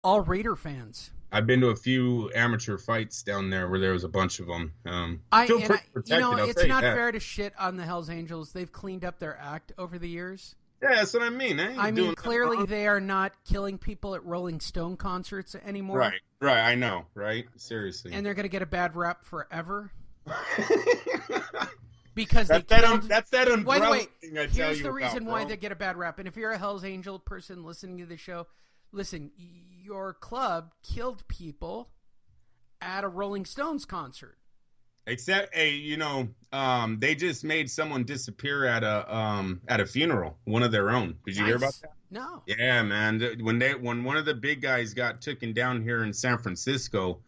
all Raider fans. I've been to a few amateur fights down there where there was a bunch of them. Feel pretty protected, you know, I'll it's say not that. fair to shit on the Hells Angels. They've cleaned up their act over the years. Yeah, that's what I mean. I mean, clearly they are not killing people at Rolling Stone concerts anymore. Right. I know, right? Seriously. And they're going to get a bad rap forever. Because that's they killed... That's that umbrella By the way, thing I tell you here's the reason about, why they get a bad rap. And if you're a Hells Angel person listening to the show, listen, your club killed people at a Rolling Stones concert. Except, they just made someone disappear at a funeral, one of their own. Did you hear about that? No. Yeah, man. When one of the big guys got taken down here in San Francisco,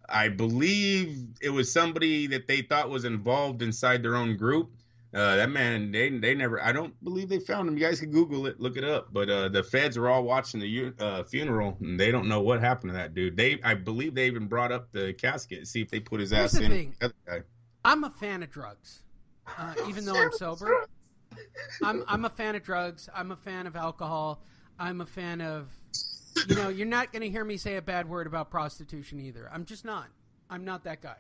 I believe it was somebody that they thought was involved inside their own group. That man, they never. I don't believe they found him. You guys can Google it, look it up. But the feds are all watching the funeral, and they don't know what happened to that dude. I believe they even brought up the casket to see if they put his ass in. Thing. The other guy. I'm a fan of drugs, even though I'm sober. I'm a fan of drugs. I'm a fan of alcohol. I'm a fan of, you're not going to hear me say a bad word about prostitution either. I'm just not. I'm not that guy,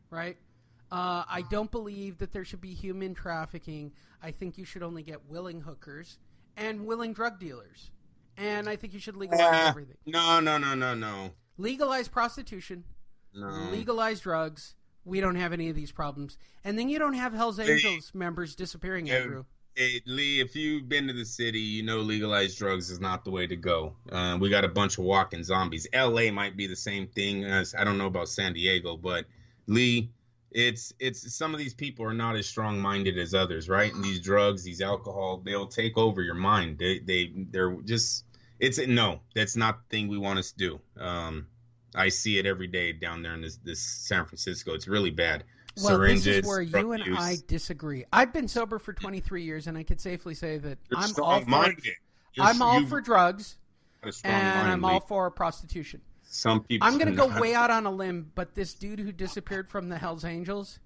right? I don't believe that there should be human trafficking. I think you should only get willing hookers and willing drug dealers. And I think you should legalize everything. No. Legalize prostitution. No. Legalize drugs. We don't have any of these problems. And then you don't have Hells Angels members disappearing, Andrew. Hey, Lee, if you've been to the city, legalized drugs is not the way to go. We got a bunch of walking zombies. L.A. might be the same thing. I don't know about San Diego, but Lee... It's some of these people are not as strong-minded as others, right? And these drugs, these alcohol, they'll take over your mind. They're just no, that's not the thing we want us to do. I see it every day down there in this San Francisco. It's really bad. Well, Syringes, this is where you and I disagree. I've been sober for 23 years, and I could safely say that I'm all for drugs, and I'm all for prostitution. Some people. I'm going to go way out on a limb, but this dude who disappeared from the Hells Angels,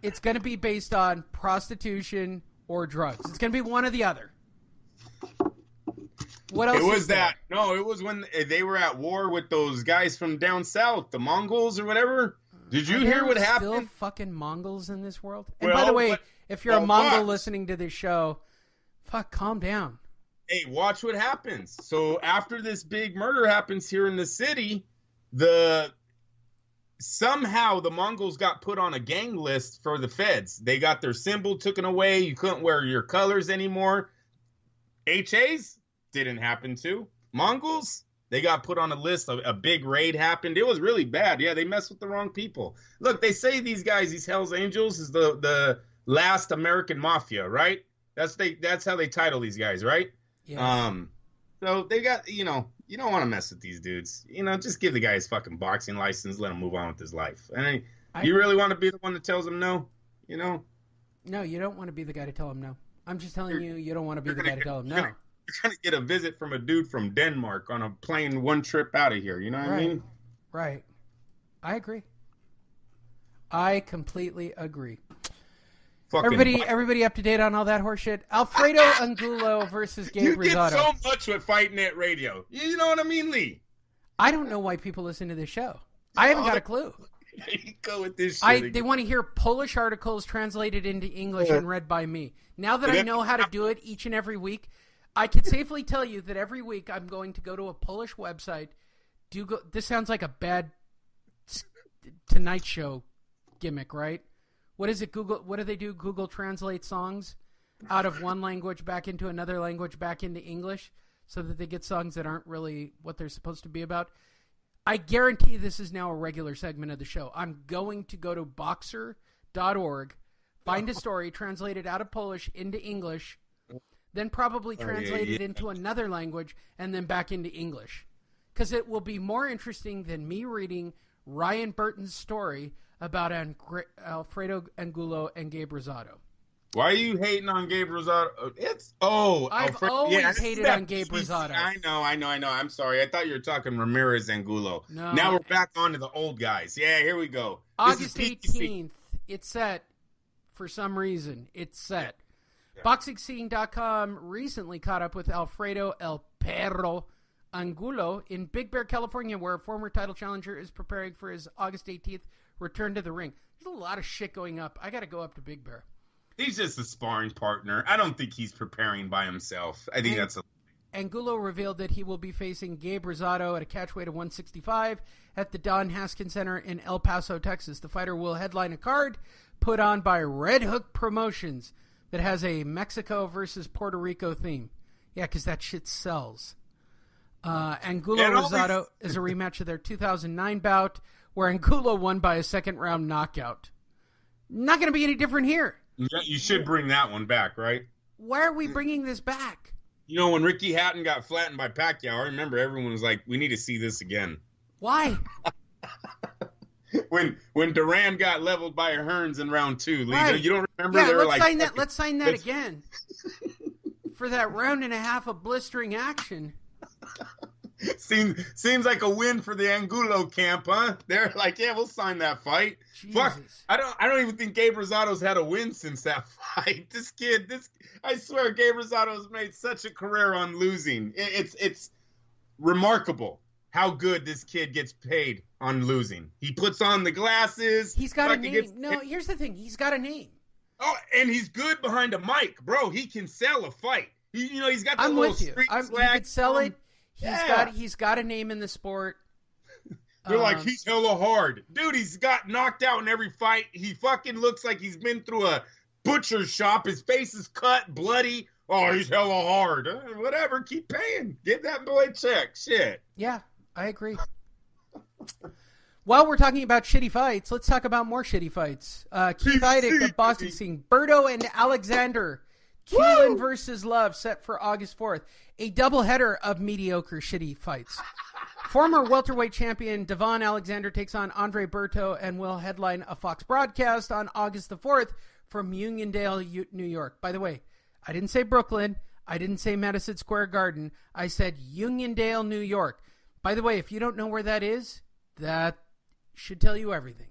it's going to be based on prostitution or drugs. It's going to be one or the other. What else? It was that. No, it was when they were at war with those guys from down south, the Mongols or whatever. Did you hear what happened? Still fucking Mongols in this world. And by the way, if you're a Mongol listening to this show, calm down. Hey, watch what happens. So after this big murder happens here in the city, somehow the Mongols got put on a gang list for the feds. They got their symbol taken away. You couldn't wear your colors anymore. HAs didn't happen to. Mongols, they got put on a list. A big raid happened. It was really bad. Yeah, they messed with the wrong people. Look, they say these guys, these Hells Angels, is the last American mafia, right? That's how they title these guys, right? Yes. So they got, you don't want to mess with these dudes. Just give the guy his fucking boxing license, let him move on with his life. And you really want to be the one that tells him no? No, you don't want to be the guy to tell him no. I'm just telling you don't want to be the guy to tell him no. You're going to get a visit from a dude from Denmark on a plane one trip out of here. You know what I mean? Right. I agree. I completely agree. Everybody up to date on all that horseshit? Alfredo-Angulo versus Gabe Rosado. You get so much with Fight Net Radio. You know what I mean, Lee? I don't know why people listen to this show. I haven't got a clue. You go with this shit. They want to hear Polish articles translated into English and read by me. Now that I know how to do it each and every week, I can safely tell you that every week I'm going to go to a Polish website. This sounds like a bad Tonight Show gimmick, right? What is it? Google. What do they do? Google Translate songs out of one language back into another language back into English so that they get songs that aren't really what they're supposed to be about. I guarantee this is now a regular segment of the show. I'm going to go to boxer.org, find a story, translate it out of Polish into English, then probably translate it into another language and then back into English. Because it will be more interesting than me reading Ryan Burton's story about Alfredo-Angulo and Gabe Rosado. Why are you hating on Gabe Rosado? I've always hated on Gabe Rosado. I know. I'm sorry. I thought you were talking Ramirez-Angulo. No. Now we're back on to the old guys. Yeah, here we go. August 18th. It's set. For some reason, it's set. Yeah. BoxingScene.com recently caught up with Alfredo El Perro Ramirez-Angulo in Big Bear, California, where a former title challenger is preparing for his August 18th return to the ring. There's a lot of shit going up. I got to go up to Big Bear. He's just a sparring partner. I don't think he's preparing by himself. I think that's a... Angulo revealed that he will be facing Gabe Rosado at a catchweight of 165 at the Don Haskins Center in El Paso, Texas. The fighter will headline a card put on by Red Hook Promotions that has a Mexico versus Puerto Rico theme. Yeah, because that shit sells. Angulo-Rosado is a rematch of their 2009 bout where Angulo won by a second-round knockout. Not going to be any different here. You should bring that one back, right? Why are we bringing this back? You know, when Ricky Hatton got flattened by Pacquiao, I remember everyone was like, we need to see this again. Why? when Duran got leveled by Hearns in round 2. Right. You don't remember? Yeah, let's sign that again. For that round and a half of blistering action. Seems like a win for the Angulo camp, huh? They're like, yeah, we'll sign that fight. Jesus. Fuck, I don't even think Gabe Rosado's had a win since that fight. I swear, Gabe Rosado's made such a career on losing. It's remarkable how good this kid gets paid on losing. He puts on the glasses. He's got a name. No, here's the thing. He's got a name. Oh, and he's good behind a mic, bro. He can sell a fight. He's got the I'm little with you. street He swag. could sell it. Yeah. He's got a name in the sport. They're like, he's hella hard. Dude, he's got knocked out in every fight. He fucking looks like he's been through a butcher's shop. His face is cut, bloody. Oh, he's hella hard. Whatever, keep paying. Give that boy a check. Shit. Yeah, I agree. While we're talking about shitty fights, let's talk about more shitty fights. Keith Idec of Boston Scene. Berto and Alexander. Keelan versus Love set for August 4th. A doubleheader of mediocre shitty fights. Former welterweight champion Devon Alexander takes on Andre Berto and will headline a Fox broadcast on August the 4th from Uniondale, New York. By the way, I didn't say Brooklyn. I didn't say Madison Square Garden. I said Uniondale, New York. By the way, if you don't know where that is, that should tell you everything.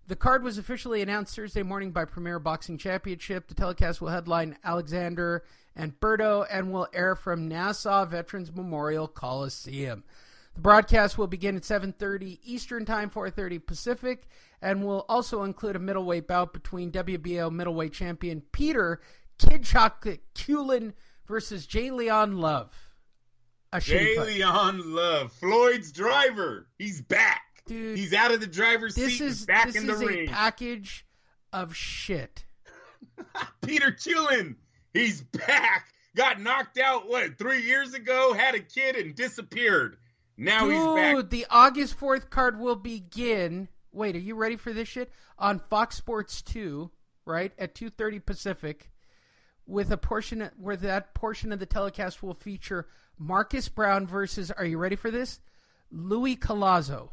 The card was officially announced Thursday morning by Premier Boxing Championship. The telecast will headline Alexander and Berto and will air from Nassau Veterans Memorial Coliseum. The broadcast will begin at 7:30 Eastern Time, 4:30 Pacific, and will also include a middleweight bout between WBO middleweight champion Peter Kid Chocolate Cullen versus J. Leon Love. J. Leon Love, Floyd's driver. He's back. Dude, he's out of the driver's seat. He's back in the ring. This is a package of shit. Peter Cullen, he's back. Got knocked out, 3 years ago, had a kid and disappeared. Now he's back. Dude, the August 4th card will begin. Wait, are you ready for this shit? On Fox Sports 2, right, at 2:30 Pacific, with a portion where that portion of the telecast will feature Marcus Brown versus, are you ready for this? Louis Collazo.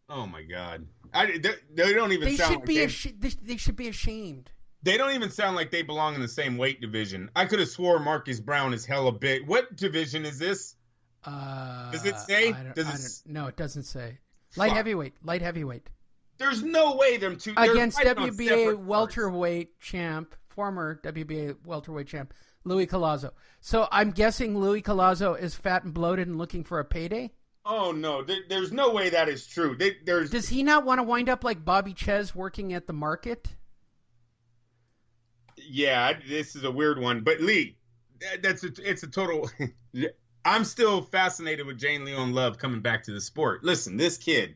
Oh my God! They don't even. They sound should like be. They should be ashamed. They don't even sound like they belong in the same weight division. I could have swore Marcus Brown is hella big. What division is this? Does it say? No, it doesn't say. Light heavyweight. There's no way them two against WBA welterweight champ, former WBA welterweight champ Louis Collazo. So I'm guessing Louis Collazo is fat and bloated and looking for a payday. Oh, no. There's no way that is true. Does he not want to wind up like Bobby Ches working at the market? Yeah, this is a weird one. But, Lee, it's a total... I'm still fascinated with Jane Leon Love coming back to the sport. Listen, this kid,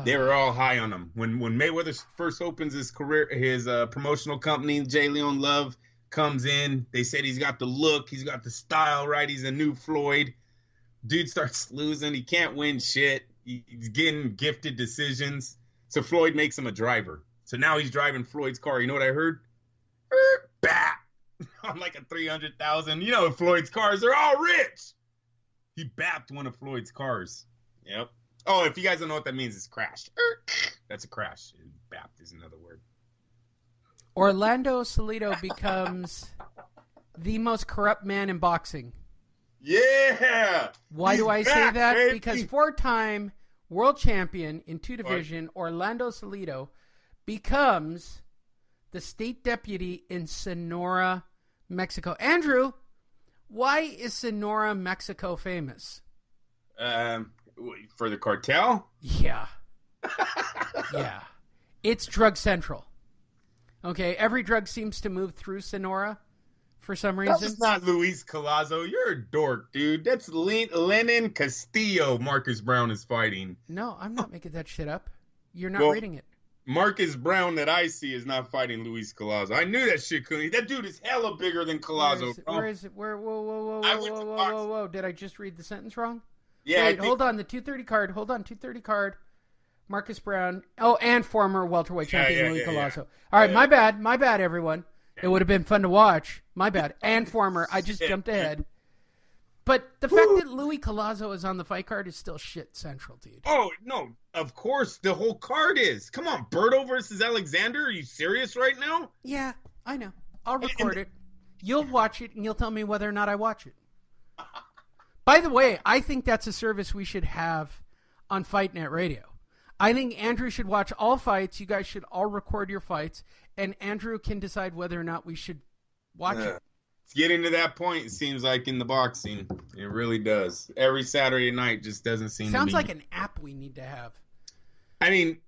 they were all high on him. When Mayweather first opens his career, his promotional company, Jay Leon Love comes in. They said he's got the look. He's got the style, right? He's a new Floyd. Dude starts losing. He can't win shit. He's getting gifted decisions. So Floyd makes him a driver. So now he's driving Floyd's car. You know what I heard? Bap! On like a 300,000. You know Floyd's cars are all rich. He bapped one of Floyd's cars. Yep. Oh, if you guys don't know what that means, it's crashed. That's a crash. Bapped is another word. Orlando Salido becomes the most corrupt man in boxing. Yeah. Why do I say that? Baby. Because 4-time world champion in 2 division, Orlando Salido, becomes the state deputy in Sonora, Mexico. Andrew, why is Sonora, Mexico famous? For the cartel? Yeah. Yeah. It's drug central. Okay, every drug seems to move through Sonora for some reason. That's not Luis Collazo. You're a dork, dude. That's Lenin Castillo Marcus Brown is fighting. No, I'm not making that shit up. You're not reading it. Marcus Brown that I see is not fighting Luis Collazo. I knew that shit couldn't. That dude is hella bigger than Collazo. Where is it? Whoa. Did I just read the sentence wrong? Yeah. Wait, hold on. The 230 card. Hold on. 230 card. Marcus Brown. Oh, and former welterweight champion Luis Collazo. All right, my bad, everyone. It would have been fun to watch. My bad. And former. I just jumped ahead. But the fact that Luis Collazo is on the fight card is still shit central, dude. Oh, no. Of course, the whole card is. Come on, Berto versus Alexander. Are you serious right now? Yeah, I know. I'll record it. You'll watch it, and you'll tell me whether or not I watch it. By the way, I think that's a service we should have on FightNet Radio. I think Andrew should watch all fights. You guys should all record your fights, and Andrew can decide whether or not we should watch it. It's getting to that point, it seems like, in the boxing. It really does. Every Saturday night just doesn't seem to be. Sounds like an app we need to have. I mean,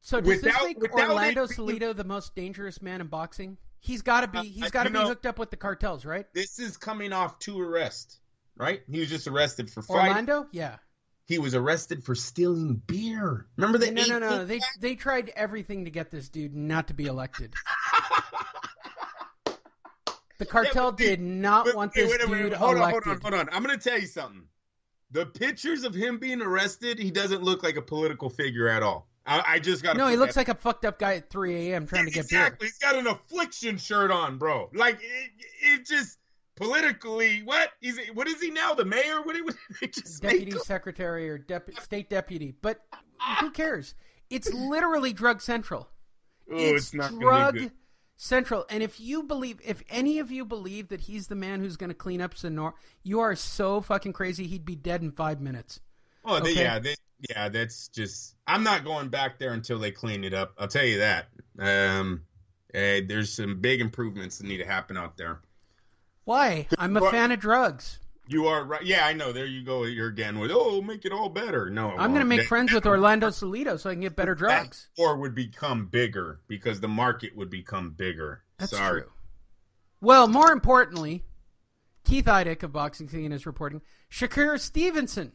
so does this make Orlando Salido the most dangerous man in boxing? He's got to be. He's got to be hooked up with the cartels, right? This is coming off 2 arrests, right? He was just arrested for fighting. Orlando, yeah. He was arrested for stealing beer. Remember that? No. They tried everything to get this dude not to be elected. The cartel did not want this dude elected. Hold on. I'm going to tell you something. The pictures of him being arrested, he doesn't look like a political figure at all. I just got to. No, he looks like a fucked up guy at 3 a.m. trying to get beer. Exactly. He's got an affliction shirt on, bro. Like, it just politically, what is he now? The mayor? What just deputy secretary or state deputy? But who cares? It's literally drug central. It's not drug central. And if any of you believe that he's the man who's going to clean up Sonora, you are so fucking crazy. He'd be dead in 5 minutes. Oh, okay? That's just. I'm not going back there until they clean it up. I'll tell you that. There's some big improvements that need to happen out there. Why? I'm a fan of drugs. You are right. Yeah, I know. There you go. You're again with, make it all better. No, I'm going to make friends with Orlando Salido so I can get better drugs. Or would become bigger because the market would become bigger. That's true. Well, more importantly, Keith Idek of Boxing Scene is reporting Shakur Stevenson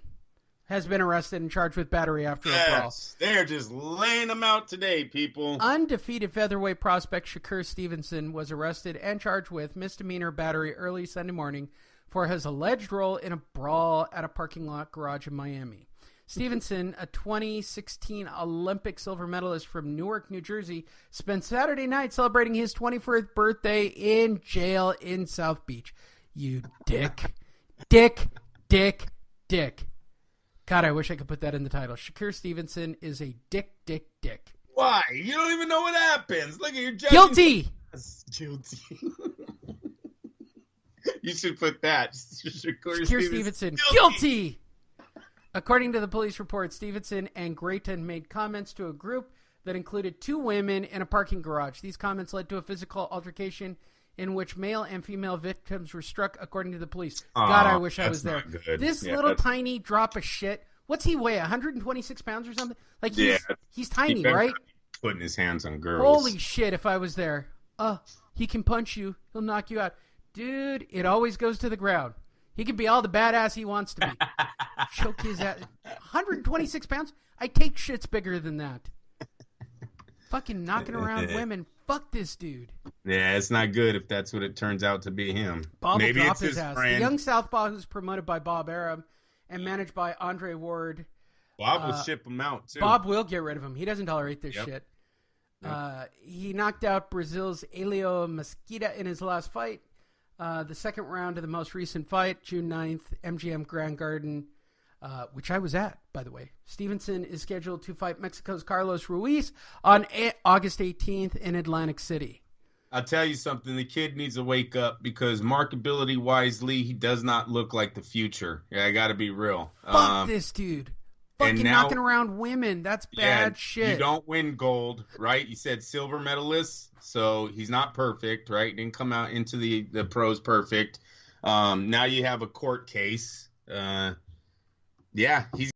has been arrested and charged with battery after a brawl. They're just laying them out today, people. Undefeated featherweight prospect Shakur Stevenson was arrested and charged with misdemeanor battery early Sunday morning for his alleged role in a brawl at a parking lot garage in Miami. Stevenson, a 2016 Olympic silver medalist from Newark, New Jersey, spent Saturday night celebrating his 21st birthday in jail in South Beach. You dick. Dick. God, I wish I could put that in the title. Shakur Stevenson is a dick. Why? You don't even know what happens. Look at your judging. Guilty. You should put that. Shakur Stevenson. Guilty. According to the police report, Stevenson and Grayton made comments to a group that included 2 women in a parking garage. These comments led to a physical altercation in which male and female victims were struck, according to the police. God, I wish I was there. This little tiny drop of shit. What's he weigh? 126 pounds or something? Like he's tiny, right? Putting his hands on girls. Holy shit! If I was there, he can punch you. He'll knock you out, dude. It always goes to the ground. He can be all the badass he wants to be. Choke his ass. 126 pounds. I take shits bigger than that. Fucking knocking around women. Fuck this dude. Yeah, it's not good if that's what it turns out to be him. Bob will drop his ass. The young southpaw who's promoted by Bob Arum and managed by Andre Ward. Bob will ship him out, too. Bob will get rid of him. He doesn't tolerate this shit. He knocked out Brazil's Elio Mesquita in his last fight. The second round of the most recent fight, June 9th, MGM Grand Garden, which I was at, by the way. Stevenson is scheduled to fight Mexico's Carlos Ruiz on August 18th in Atlantic City. I'll tell you something. The kid needs to wake up because marketability-wise, Lee, he does not look like the future. Yeah, I got to be real. Fuck this dude. Fucking knocking around women. That's bad shit. You don't win gold, right? You said silver medalist, so he's not perfect, right? Didn't come out into the pros perfect. Now you have a court case. Yeah, he's